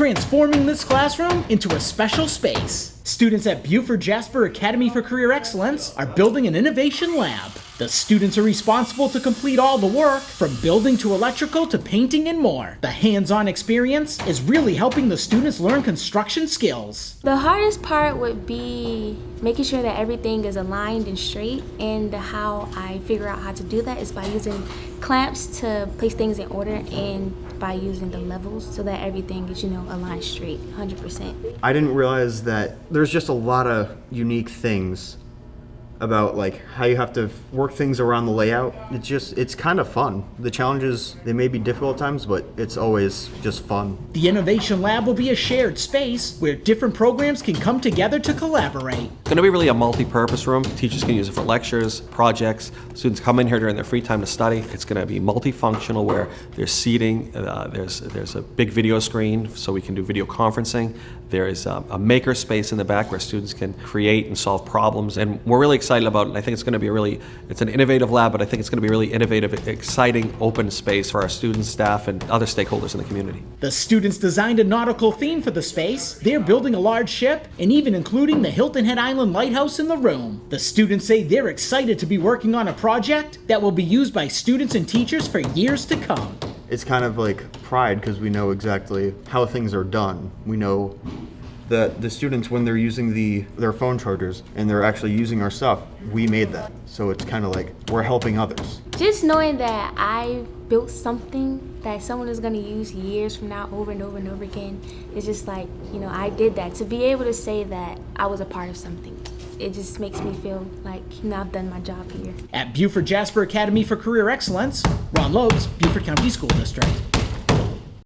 transforming this classroom into a special space. Students at Beaufort Jasper Academy for Career Excellence are building an innovation lab. The students are responsible to complete all the work, from building to electrical to painting and more. The hands-on experience is really helping the students learn construction skills. The hardest part would be making sure that everything is aligned and straight, and how I figure out how to do that is by using clamps to place things in order, and by using the levels so that everything is, aligned straight, 100%. I didn't realize that there's just a lot of unique things about how you have to work things around the layout. It's kind of fun. The challenges, they may be difficult at times, but it's always just fun. The Innovation Lab will be a shared space where different programs can come together to collaborate. It's going to be really a multi-purpose room. Teachers can use it for lectures, projects. Students come in here during their free time to study. It's going to be multifunctional, where there's seating, there's a big video screen so we can do video conferencing. There is a maker space in the back where students can create and solve problems, and we're really excited about it. And I think it's going to be it's an innovative lab, but I think it's going to be a really innovative, exciting, open space for our students, staff, and other stakeholders in the community. The students designed a nautical theme for the space. They're building a large ship, and even including the Hilton Head Island Lighthouse in the room. The students say they're excited to be working on a project that will be used by students and teachers for years to come. It's kind of like pride, because we know exactly how things are done. We know that the students, when they're using their phone chargers and they're actually using our stuff, we made that. So it's kind of like we're helping others. Just knowing that I built something that someone is going to use years from now over and over and over again, it's just like, I did that. To be able to say that I was a part of something, it just makes me feel like, I've done my job here. At Beaufort Jasper Academy for Career Excellence, Ron Lopes, Beaufort County School District.